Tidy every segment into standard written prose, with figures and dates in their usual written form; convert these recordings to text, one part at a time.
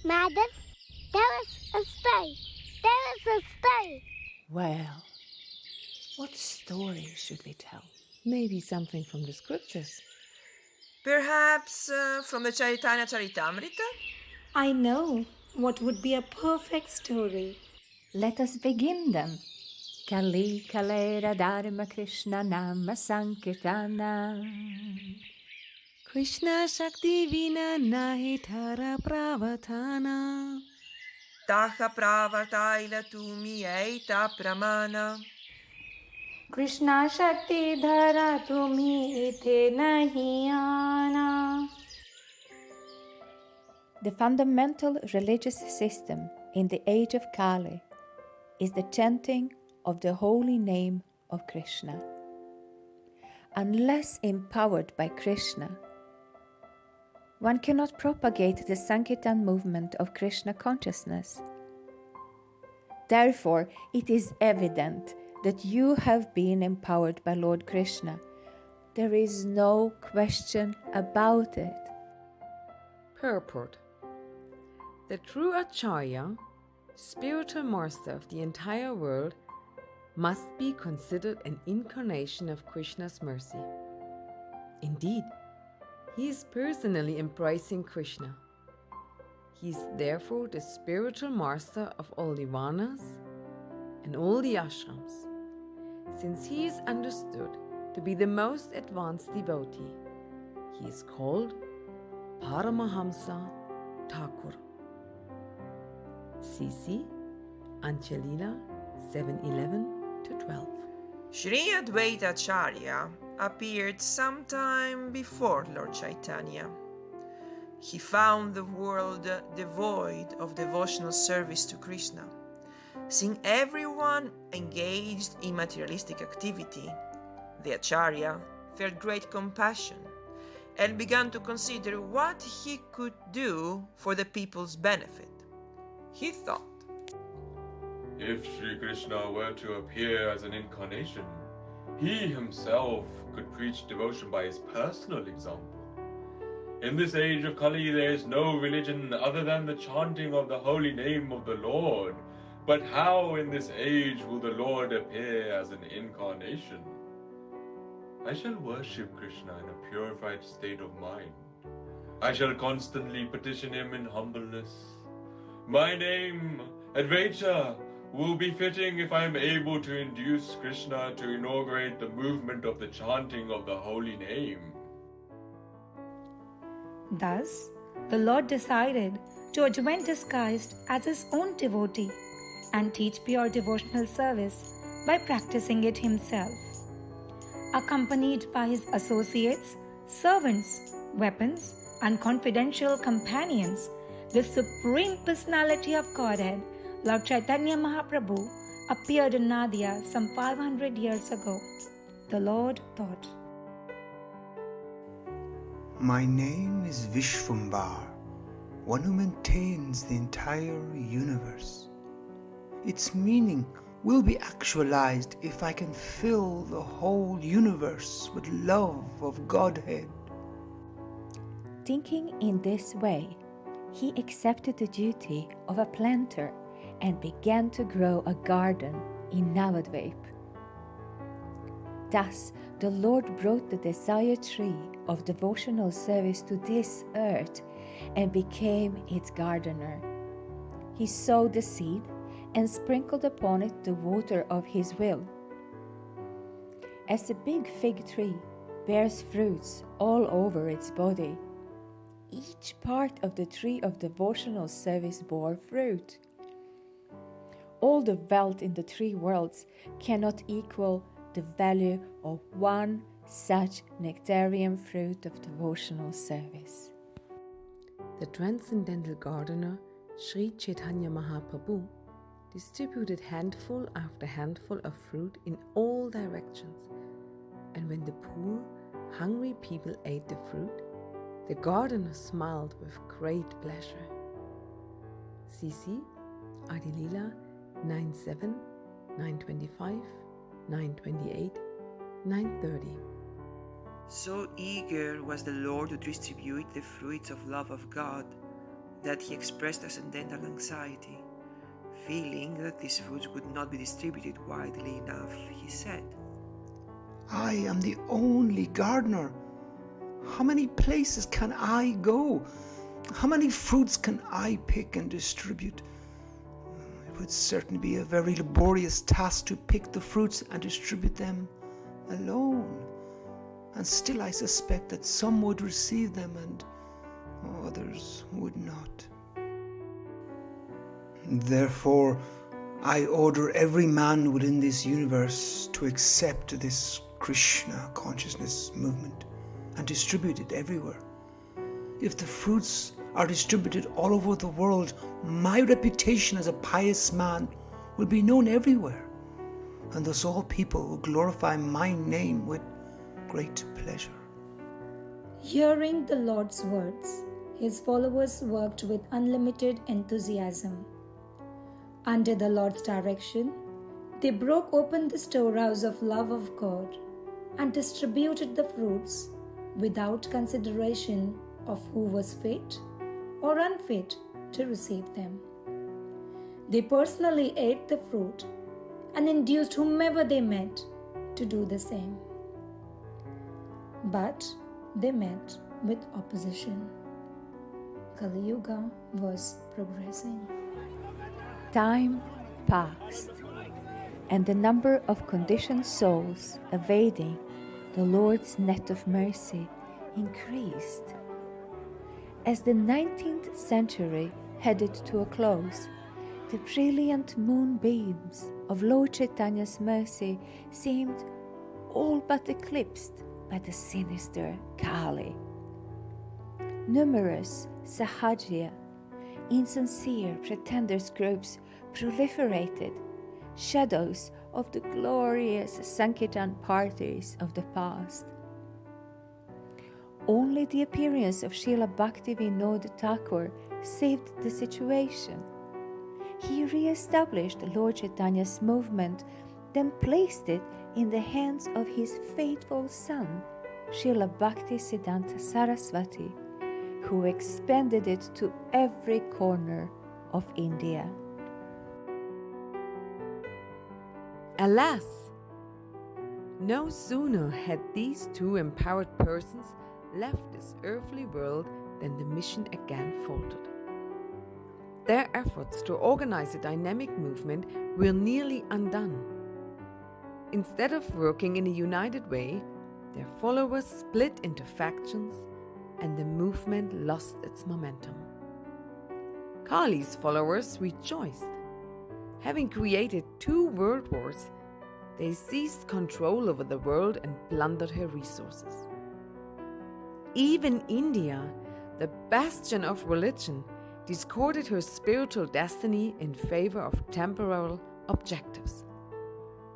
Madam, there is a story. There is a story. Well, what story should we tell? Maybe something from the scriptures. Perhaps from the Chaitanya Charitamrita? I know what would be a perfect story. Let us begin then. Kali Kalera Dharma Krishna Nama Sankirtana. Krishna Shakti Vina Nahi Thara Pravatana. Taha Pravartaila Tumi Eita Pramana. Krishna Shakti Dhara Tumi Ite Nahi Aana. The fundamental religious system in the age of Kali is the chanting of the holy name of Krishna. Unless empowered by Krishna, one cannot propagate the Sankirtan movement of Krishna consciousness. Therefore, it is evident that you have been empowered by Lord Krishna. There is no question about it. Purport. The true Acharya, spiritual master of the entire world, must be considered an incarnation of Krishna's mercy. Indeed, he is personally embracing Krishna. He is therefore the spiritual master of all the varnas and all the ashrams, since he is understood to be the most advanced devotee. He is called Paramahamsa Thakura. CC Antya-lila 7:11-12. Sri Advaita Acharya appeared sometime before Lord Chaitanya. He found the world devoid of devotional service to Krishna. Seeing everyone engaged in materialistic activity, the Acharya felt great compassion and began to consider what he could do for the people's benefit. He thought, if Sri Krishna were to appear as an incarnation, he himself could preach devotion by his personal example. In this age of Kali, there is no religion other than the chanting of the holy name of the Lord. But how in this age will the Lord appear as an incarnation? I shall worship Krishna in a purified state of mind. I shall constantly petition him in humbleness. My name, Advaita, will be fitting if I am able to induce Krishna to inaugurate the movement of the chanting of the holy name. Thus, the Lord decided to advent disguised as his own devotee and teach pure devotional service by practicing it himself. Accompanied by his associates, servants, weapons, and confidential companions, the Supreme Personality of Godhead, Lord Chaitanya Mahaprabhu, appeared in Nadia some 500 years ago. The Lord thought, my name is Vishvambar, one who maintains the entire universe. Its meaning will be actualized if I can fill the whole universe with love of Godhead. Thinking in this way, he accepted the duty of a planter and began to grow a garden in Navadvip. Thus, the Lord brought the desired tree of devotional service to this earth and became its gardener. He sowed the seed and sprinkled upon it the water of his will. As a big fig tree bears fruits all over its body, each part of the tree of devotional service bore fruit. All the wealth in the three worlds cannot equal the value of one such nectarian fruit of devotional service. The transcendental gardener, Sri Chaitanya Mahaprabhu, distributed handful after handful of fruit in all directions, and when the poor, hungry people ate the fruit, the gardener smiled with great pleasure. CC Adilila 9:7, 9:25, 9:28, 9:30. so eager was the Lord to distribute the fruits of love of God that he expressed transcendental anxiety, feeling that these foods would not be distributed widely enough. He said, I am the only gardener. How many places can I go? How many fruits can I pick and distribute? It would certainly be a very laborious task to pick the fruits and distribute them alone. And still I suspect that some would receive them and others would not. Therefore, I order every man within this universe to accept this Krishna consciousness movement and distribute it everywhere. If the fruits are distributed all over the world, my reputation as a pious man will be known everywhere, and thus all people will glorify my name with great pleasure. Hearing the Lord's words, his followers worked with unlimited enthusiasm. Under the Lord's direction, they broke open the storehouse of love of God and distributed the fruits without consideration of who was fit or unfit to receive them. They personally ate the fruit and induced whomever they met to do the same. But they met with opposition. Kali Yuga was progressing. Time passed, and the number of conditioned souls evading the Lord's net of mercy increased. As the 19th century headed to a close, the brilliant moonbeams of Lord Chaitanya's mercy seemed all but eclipsed by the sinister Kali. Numerous Sahajya, insincere pretenders groups proliferated, shadows of the glorious Sankirtan parties of the past. Only the appearance of Srila Bhaktivedanta Thakur saved the situation. He re-established Lord Chaitanya's movement, then placed it in the hands of his faithful son, Srila Bhaktisiddhanta Saraswati, who expanded it to every corner of India. Alas, no sooner had these two empowered persons left this earthly world than the mission again faltered. Their efforts to organize a dynamic movement were nearly undone. Instead of working in a united way, their followers split into factions and the movement lost its momentum. Kali's followers rejoiced. Having created 2 world wars, they seized control over the world and plundered her resources. Even India, the bastion of religion, discarded her spiritual destiny in favor of temporal objectives.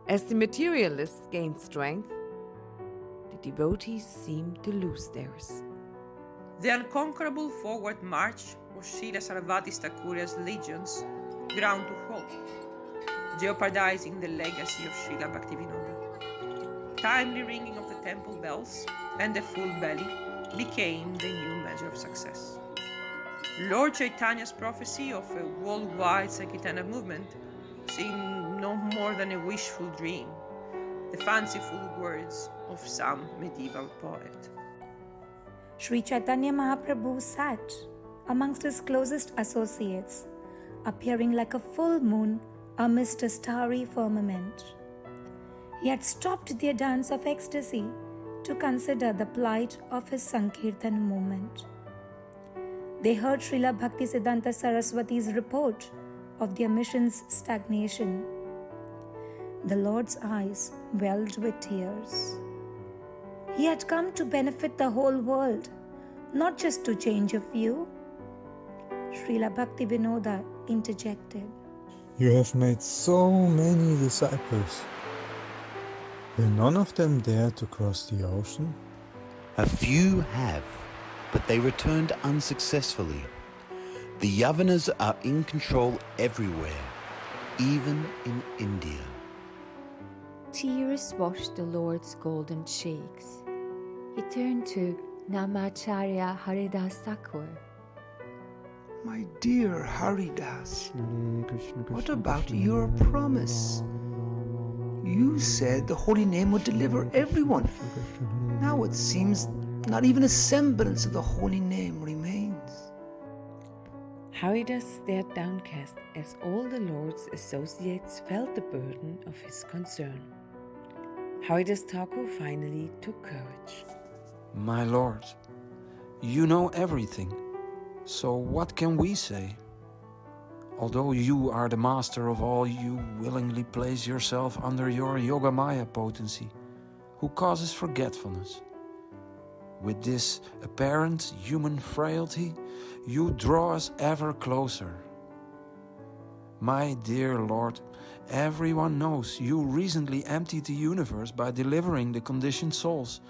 As the materialists gained strength, the devotees seemed to lose theirs. The unconquerable forward march of Srila Sarvati Thakura's legions ground to halt, jeopardizing the legacy of Srila Bhaktivedanta. Timely ringing of the temple bells and the full belly became the new measure of success. Lord Chaitanya's prophecy of a worldwide Sankirtana movement seemed no more than a wishful dream, the fanciful words of some medieval poet. Sri Chaitanya Mahaprabhu sat amongst his closest associates, appearing like a full moon amidst a starry firmament. He had stopped their dance of ecstasy to consider the plight of his Sankirtan movement. They heard Srila Bhaktisiddhanta Saraswati's report of their mission's stagnation. The Lord's eyes welled with tears. He had come to benefit the whole world, not just to change a few. Srila Bhaktivedanta interjected. You have made so many disciples. Will none of them dare to cross the ocean? A few have, but they returned unsuccessfully. The Yavanas are in control everywhere, even in India. Tears washed the Lord's golden cheeks. He turned to Namacharya Haridas Thakur. My dear Haridas, what about your promise? You said the holy name would deliver everyone. Now it seems not even a semblance of the holy name remains. Haridas stared downcast as all the Lord's associates felt the burden of his concern. Haridas Thakur finally took courage. My Lord, you know everything, so what can we say? Although you are the master of all, you willingly place yourself under your Yogamaya potency, who causes forgetfulness. With this apparent human frailty, you draw us ever closer. My dear Lord, everyone knows you recently emptied the universe by delivering the conditioned souls.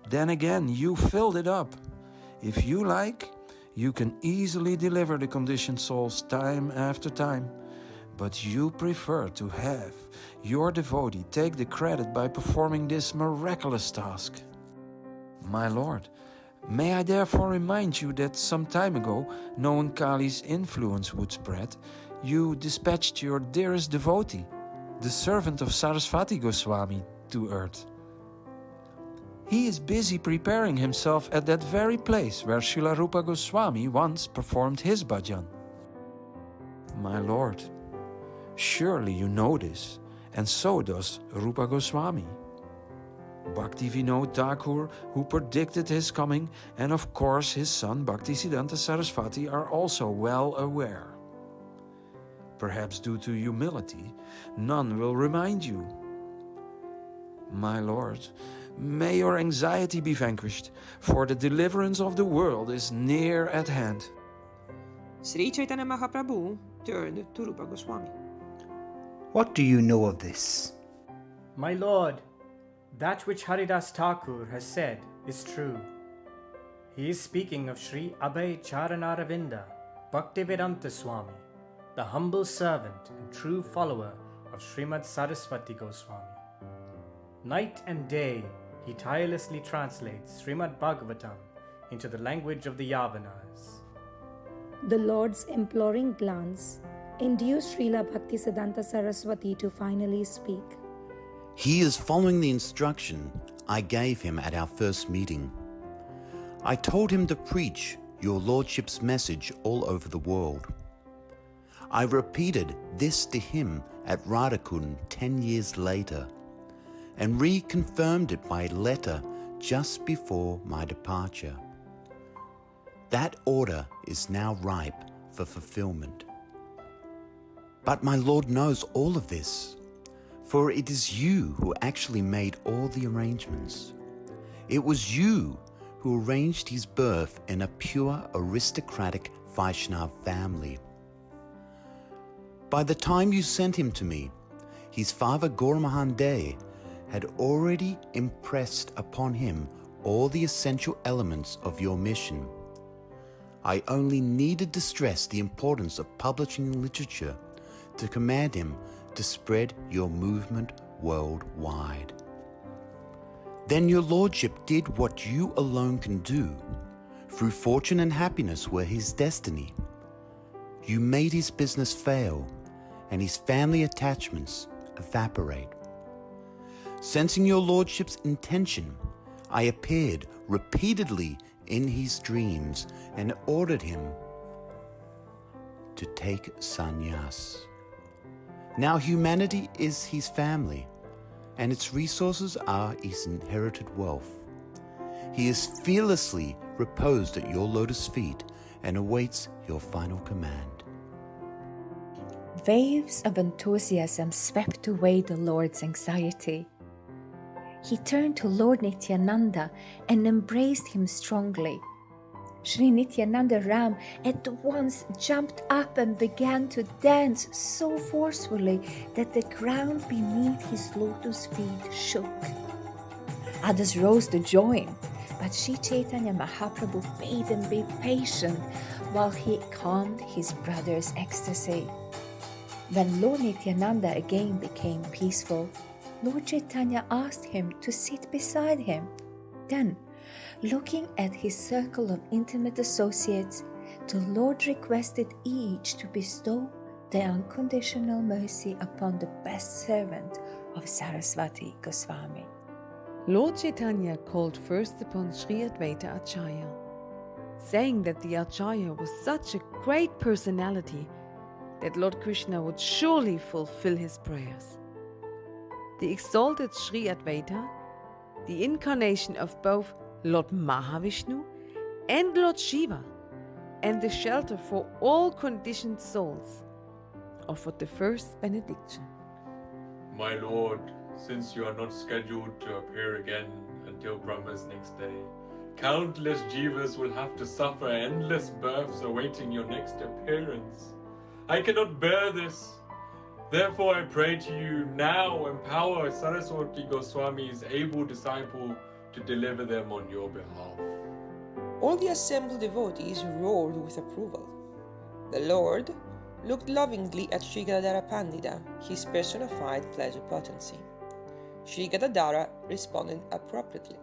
Then again, you filled it up. If you like, you can easily deliver the conditioned souls time after time. But you prefer to have your devotee take the credit by performing this miraculous task. My Lord, may I therefore remind you that some time ago, knowing Kali's influence would spread, you dispatched your dearest devotee, the servant of Saraswati Gosvami, to earth. He is busy preparing himself at that very place where Srila Rupa Goswami once performed his bhajan. My Lord, surely you know this, and so does Rupa Goswami. Bhaktivedanta Thakur, who predicted his coming, and of course his son Bhaktisiddhanta Saraswati are also well aware. Perhaps due to humility, none will remind you. My Lord, may your anxiety be vanquished, for the deliverance of the world is near at hand. Sri Chaitanya Mahaprabhu turned to Rupa Goswami. What do you know of this? My Lord, that which Haridas Thakur has said is true. He is speaking of Sri Abhay Charanaravinda Bhaktivedanta Swami, the humble servant and true follower of Srimad Saraswati Goswami. Night and day, he tirelessly translates Srimad Bhagavatam into the language of the Yavanas. The Lord's imploring glance induced Srila Bhaktisiddhanta Saraswati to finally speak. He is following the instruction I gave him at our first meeting. I told him to preach your Lordship's message all over the world. I repeated this to him at Radhakund 10 years later and reconfirmed it by letter just before my departure. That order is now ripe for fulfillment. But my Lord knows all of this, for it is you who actually made all the arrangements. It was you who arranged his birth in a pure aristocratic Vaishnav family. By the time you sent him to me, his father Gauramahan had already impressed upon him all the essential elements of your mission. I only needed to stress the importance of publishing literature to command him to spread your movement worldwide. Then your Lordship did what you alone can do. Through fortune and happiness were his destiny. You made his business fail, and his family attachments evaporate. Sensing your Lordship's intention, I appeared repeatedly in his dreams and ordered him to take sannyas. Now humanity is his family, and its resources are his inherited wealth. He is fearlessly reposed at your lotus feet and awaits your final command. Waves of enthusiasm swept away the Lord's anxiety. He turned to Lord Nityananda and embraced him strongly. Sri Nityananda Ram at once jumped up and began to dance so forcefully that the ground beneath his lotus feet shook. Others rose to join, but Sri Chaitanya Mahaprabhu bade them be patient while he calmed his brother's ecstasy. When Lord Nityananda again became peaceful, Lord Chaitanya asked him to sit beside him. Then, looking at his circle of intimate associates, the Lord requested each to bestow the unconditional mercy upon the best servant of Saraswati Gosvami. Lord Chaitanya called first upon Sri Advaita Acharya, saying that the Acharya was such a great personality that Lord Krishna would surely fulfill his prayers. The exalted Sri Advaita, the incarnation of both Lord Mahavishnu and Lord Shiva, and the shelter for all conditioned souls, offered the first benediction. My Lord, since you are not scheduled to appear again until Brahma's next day, countless jivas will have to suffer endless births awaiting your next appearance. I cannot bear this. Therefore I pray to you now, empower Saraswati Goswami's able disciple to deliver them on your behalf. All the assembled devotees roared with approval. The Lord looked lovingly at Sri Gadadhara Pandita, his personified pleasure potency. Sri Gadadhara responded appropriately.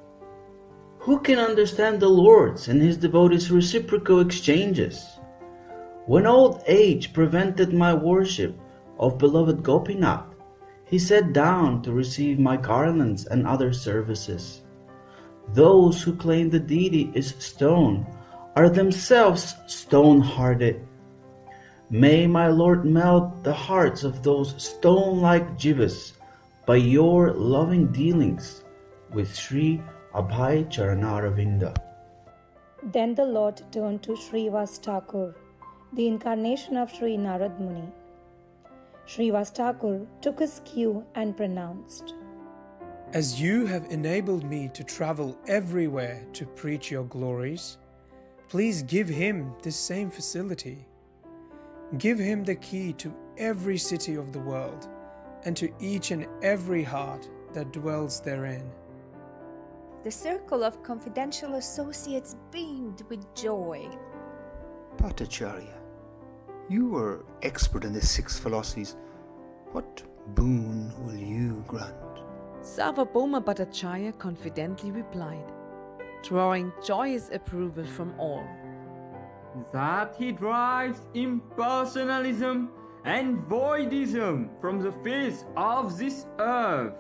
Who can understand the Lord's and his devotees' reciprocal exchanges? When old age prevented my worship of beloved Gopinath, he sat down to receive my garlands and other services. Those who claim the deity is stone are themselves stone-hearted. May my Lord melt the hearts of those stone-like jivas by your loving dealings with Sri Abhay Charanaravinda. Then the Lord turned to Srivas Thakur, the incarnation of Sri Narad Muni. Srivas Thakur took his cue and pronounced, As you have enabled me to travel everywhere to preach your glories, please give him this same facility. Give him the key to every city of the world and to each and every heart that dwells therein. The circle of confidential associates beamed with joy. Bhattacharya, you are expert in the 6 philosophies. What boon will you grant? Sarvabhauma Bhattacharya confidently replied, drawing joyous approval from all, that he drives impersonalism and voidism from the face of this earth.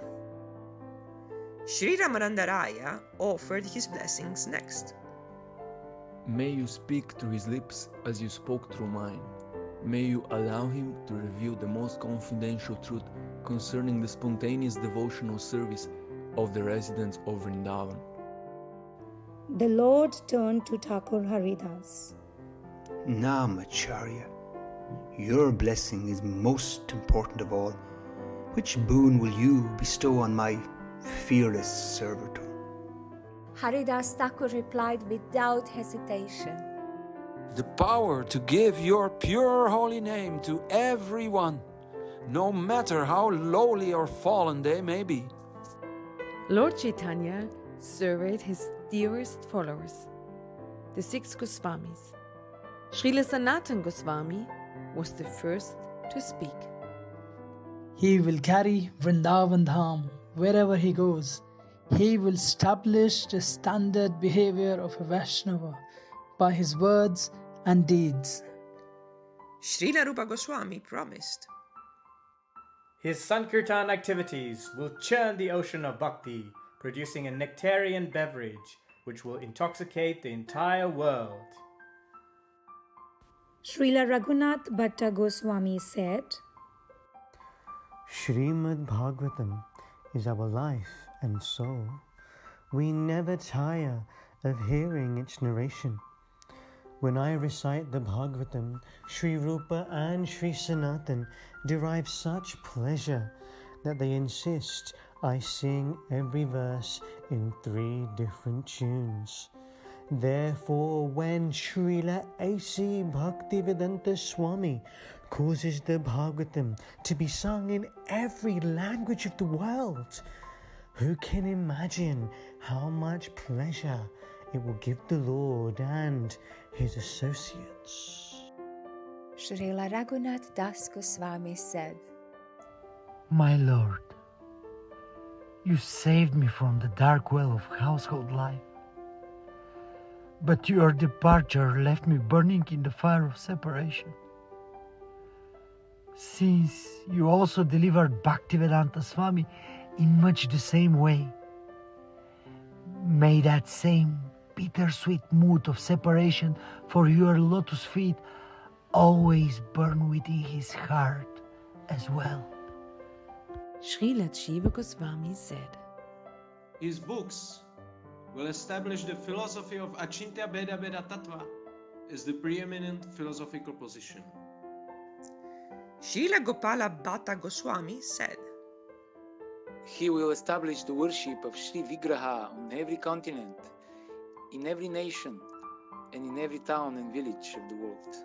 Sri Ramananda Raya offered his blessings next. May you speak through his lips as you spoke through mine. May you allow him to reveal the most confidential truth concerning the spontaneous devotional service of the residents of Vrindavan. The Lord turned to Thakur Haridas. Namacharya, your blessing is most important of all. Which boon will you bestow on my fearless servitor? Haridas Thakur replied without hesitation. The power to give your pure holy name to everyone, no matter how lowly or fallen they may be. Lord Chaitanya surveyed his dearest followers, the 6 Goswamis. Srila Sanatana Goswami was the first to speak. He will carry Vrindavan Dham wherever he goes. He will establish the standard behavior of a Vaishnava by his words and deeds. Srila Rupa Goswami promised. His Sankirtan activities will churn the ocean of bhakti, producing a nectarian beverage which will intoxicate the entire world. Srila Raghunath Bhatta Goswami said, Srimad Bhagavatam is our life and soul. We never tire of hearing its narration. When I recite the Bhagavatam, Sri Rupa and Sri Sanatan derive such pleasure that they insist I sing every verse in 3 different tunes. Therefore, when Srila A.C. Bhaktivedanta Swami causes the Bhagavatam to be sung in every language of the world, who can imagine how much pleasure it will give the Lord and his associates? Srila Raghunath Das Goswami said, My Lord, you saved me from the dark well of household life. but your departure left me burning in the fire of separation. Since you also delivered Bhaktivedanta Swami in much the same way, may that same bittersweet mood of separation for your lotus feet always burn within his heart as well. Srila Jiva Gosvami said, His books will establish the philosophy of Achintya Bheda Bheda Tattva as the preeminent philosophical position. Srila Gopala Bhatta Goswami said, He will establish the worship of Sri Vigraha on every continent, in every nation, and in every town and village of the world.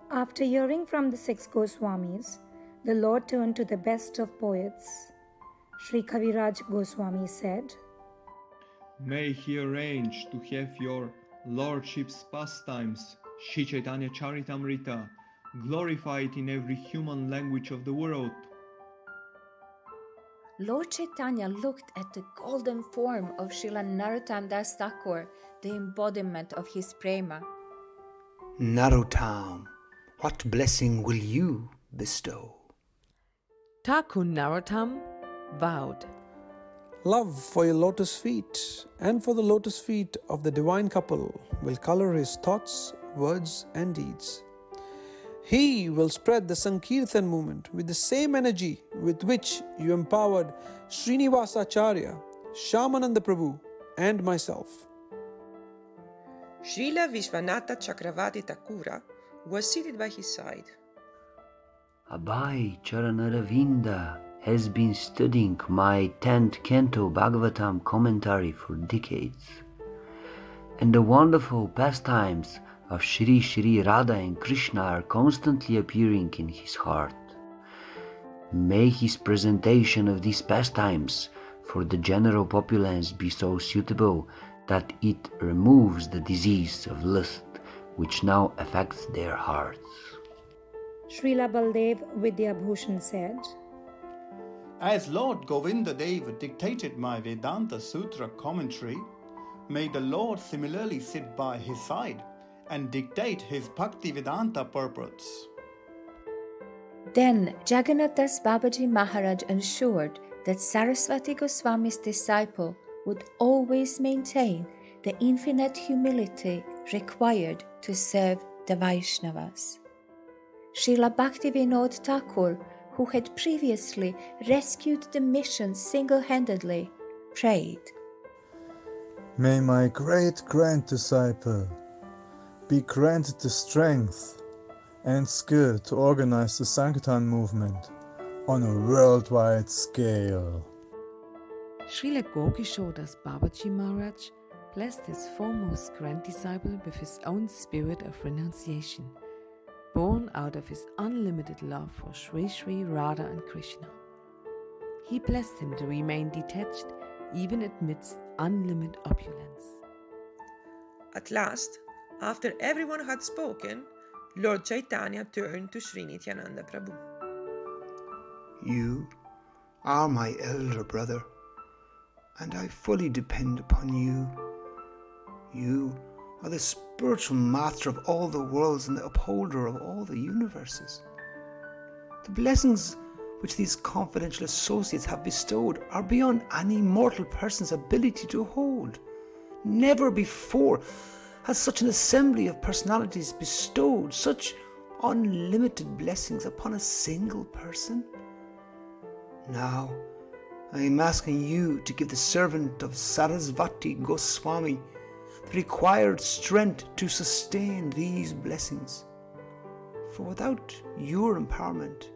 After hearing from the 6 Goswamis, the Lord turned to the best of poets. Sri Kaviraj Goswami said, May he arrange to have your Lordship's pastimes, Shri Chaitanya Charitamrita, glorified in every human language of the world. Lord Chaitanya looked at the golden form of Srila Narottam Das Thakur, the embodiment of his prema. Narottam, what blessing will you bestow? Thakur Narottam vowed, Love for your lotus feet and for the lotus feet of the divine couple will color his thoughts, words and deeds. He will spread the Sankirtan movement with the same energy with which you empowered Srinivasacharya, Shyamananda Prabhu and myself. Srila Vishwanatha Chakravarti Thakura was seated by his side. Abhay Charanaravinda has been studying my 10th Canto Bhagavatam commentary for decades, and the wonderful pastimes of Shri Shri Radha and Krishna are constantly appearing in his heart. May his presentation of these pastimes for the general populace be so suitable that it removes the disease of lust which now affects their hearts. Srila Baldev Vidyabhushan said, As Lord Govinda Deva dictated my Vedanta Sutra commentary, may the Lord similarly sit by his side and dictate his Bhaktivedanta purports. Then Jagannath Das Babaji Maharaj ensured that Saraswati Goswami's disciple would always maintain the infinite humility required to serve the Vaishnavas. Srila Bhaktivinoda Thakur, who had previously rescued the mission single-handedly, prayed, May my great-grand disciple be granted the strength and skill to organize the Sankirtan movement on a worldwide scale. Srila Gokishore Das Babaji Maharaj blessed his foremost grand disciple with his own spirit of renunciation, born out of his unlimited love for Sri Sri Radha and Krishna. He blessed him to remain detached even amidst unlimited opulence. At last, after everyone had spoken, Lord Chaitanya turned to Sri Nityananda Prabhu. You are my elder brother, and I fully depend upon you. You are the spiritual master of all the worlds and the upholder of all the universes. The blessings which these confidential associates have bestowed are beyond any mortal person's ability to hold. Never before has such an assembly of personalities bestowed such unlimited blessings upon a single person. Now, I am asking you to give the servant of Sarasvati Goswami the required strength to sustain these blessings. For without your empowerment,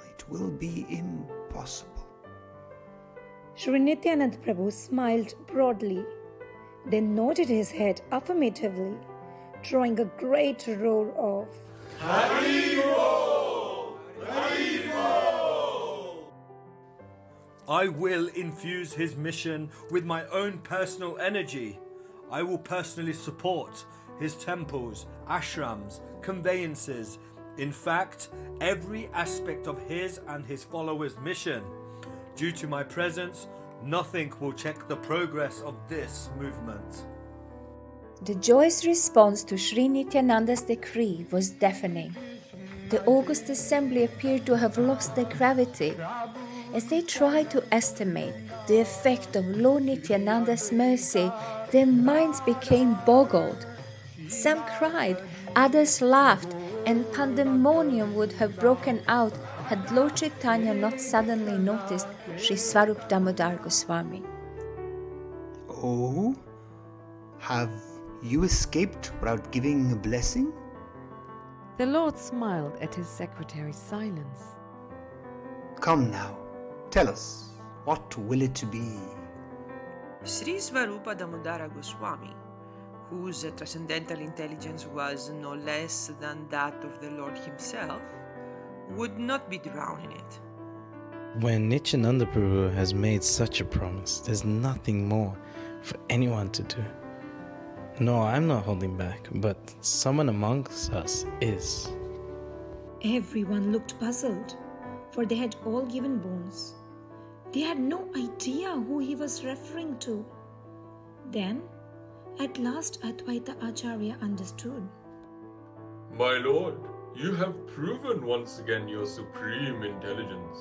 it will be impossible. Sri Nityananda Prabhu smiled broadly, then nodded his head affirmatively, drawing a great roar of Haribol! Haribol! I will infuse his mission with my own personal energy. I will personally support his temples, ashrams, conveyances, in fact, every aspect of his and his followers' mission. Due to my presence, Nothing will check the progress of this movement. The joyous response to Sri Nityananda's decree was deafening. The august assembly appeared to have lost their gravity. As they tried to estimate the effect of Lord Nityananda's mercy, their minds became boggled. Some cried, others laughed, and pandemonium would have broken out had Lord Chaitanya not suddenly noticed Sri Swarup Damodar Goswami. Oh? Have you escaped without giving a blessing? The Lord smiled at his secretary's silence. Come now, tell us, what will it be? Sri Swarupa Damodara Goswami, whose transcendental intelligence was no less than that of the Lord himself, would not be drowned in it. When Nityananda Prabhu has made such a promise, there's nothing more for anyone to do. No, I'm not holding back, but someone amongst us is. Everyone looked puzzled, for they had all given bones. They had no idea who he was referring to. Then, at last Advaita Acharya understood. My lord, you have proven once again your supreme intelligence.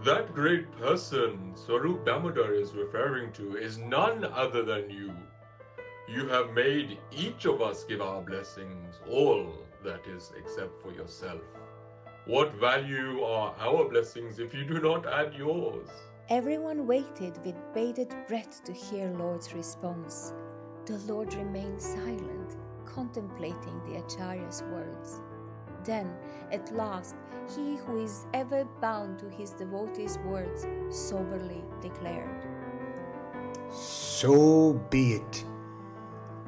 That great person Swarup Damodar is referring to is none other than you. You have made each of us give our blessings, all, that is, except for yourself. What value are our blessings if you do not add yours? Everyone waited with bated breath to hear Lord's response. The Lord remained silent, contemplating the Acharya's words. Then, at last, he who is ever bound to his devotees' words soberly declared, So be it.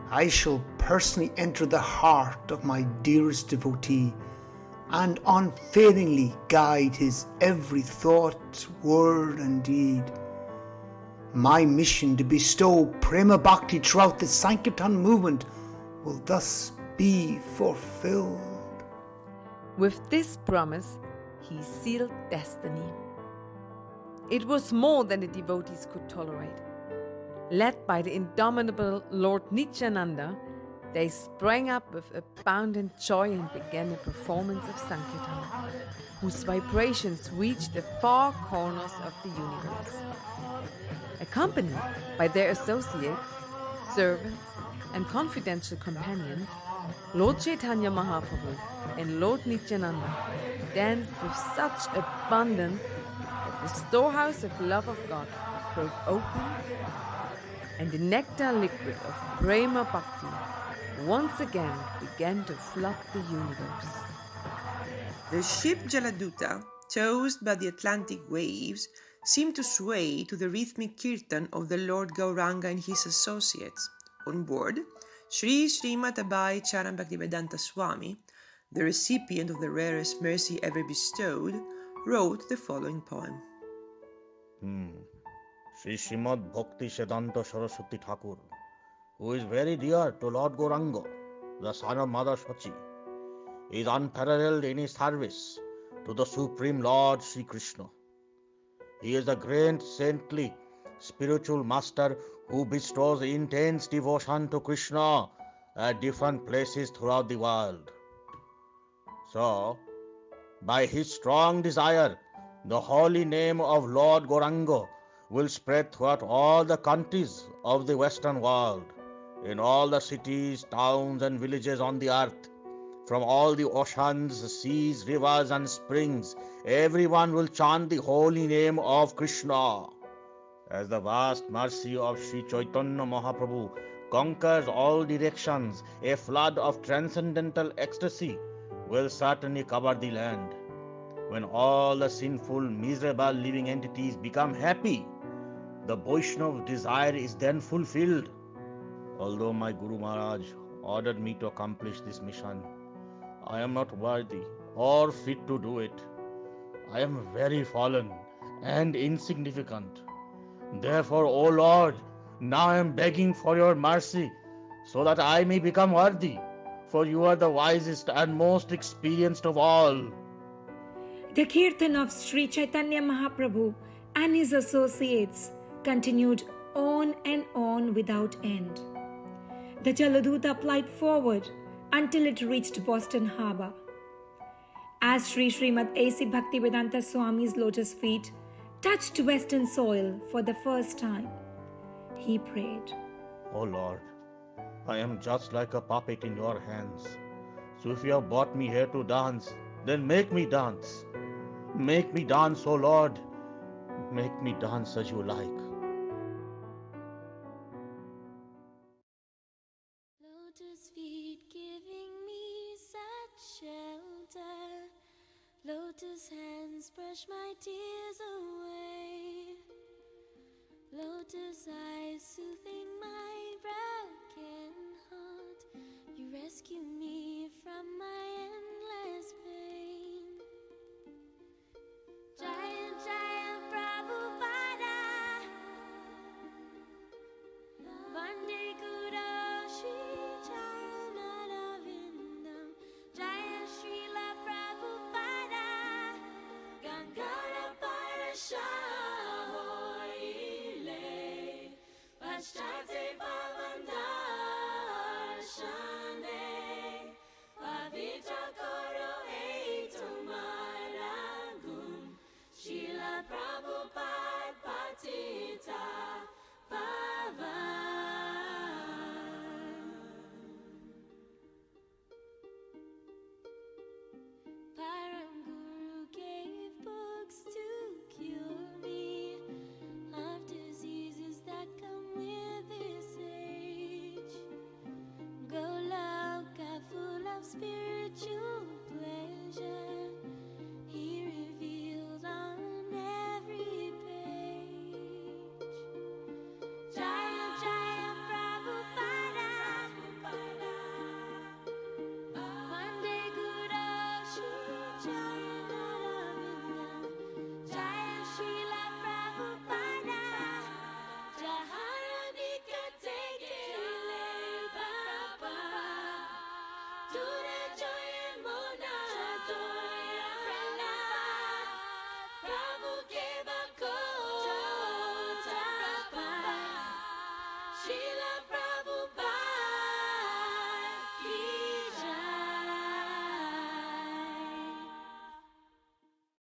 I shall personally enter the heart of my dearest devotee and unfailingly guide his every thought, word and deed. My mission to bestow Prema Bhakti throughout the Sankirtan movement will thus be fulfilled. With this promise, he sealed destiny. It was more than the devotees could tolerate. Led by the indomitable Lord Nityananda, they sprang up with abundant joy and began a performance of Sankirtan, whose vibrations reached the far corners of the universe. Accompanied by their associates, servants, and confidential companions, Lord Chaitanya Mahaprabhu and Lord Nityananda danced with such abandon that the storehouse of love of God broke open, and the nectar liquid of Prema Bhakti once again began to flood the universe. The ship Jaladuta, tossed by the Atlantic waves, seemed to sway to the rhythmic kirtan of the Lord Gauranga and his associates. On board, Sri Srimad Abhay Charan Bhaktivedanta Swami, the recipient of the rarest mercy ever bestowed, wrote the following poem. Sri Srimad Bhakti Siddhanta Saraswati Thakur, who is very dear to Lord Gauranga, the son of Mother Sachi, is unparalleled in his service to the Supreme Lord Sri Krishna. He is the great saintly spiritual master who bestows intense devotion to Krishna at different places throughout the world. So, by his strong desire, the holy name of Lord Gauranga will spread throughout all the countries of the Western world, in all the cities, towns and villages on the earth. From all the oceans, seas, rivers and springs, everyone will chant the holy name of Krishna. As the vast mercy of Sri Chaitanya Mahaprabhu conquers all directions, a flood of transcendental ecstasy will certainly cover the land. When all the sinful, miserable living entities become happy, the Vaishnava desire is then fulfilled. Although my Guru Maharaj ordered me to accomplish this mission, I am not worthy or fit to do it. I am very fallen and insignificant. Therefore, O Lord, now I am begging for your mercy so that I may become worthy, for you are the wisest and most experienced of all. The kirtan of Sri Chaitanya Mahaprabhu and his associates continued on and on without end. The Jaladuta plied forward until it reached Boston Harbor. As Sri Srimad A.C. Bhaktivedanta Swami's lotus feet touched western soil for the first time, he prayed, Oh Lord, I am just like a puppet in your hands. So if you have brought me here to dance, then make me dance. Make me dance, O Lord. Make me dance as you like. Lotus feet giving me such shelter. Lotus hands brush my tears away. Lotus eyes soothing my broken heart. You rescue me from my endless pain. Jaya Jaya Prabhupada, Vande Guru Shri Charanavindam, Jaya Srila Prabhupada, Gangara Parashahoile, Pashtate Pavandar Shane, Pavitra Koro Etumaragum, Srila Prabhupada Patita Pavan. Param Guru gave books to cure me of diseases that come with this age. Goloka full of spiritual pleasure, he revealed on every page. Jaya Jaya Prabhupada, Vande Guru Shri Charanavindam, Jaya Srila Prabhupada, Jaharadika Tekele Baba, Tura Joya Mona Joya Prabhu Keva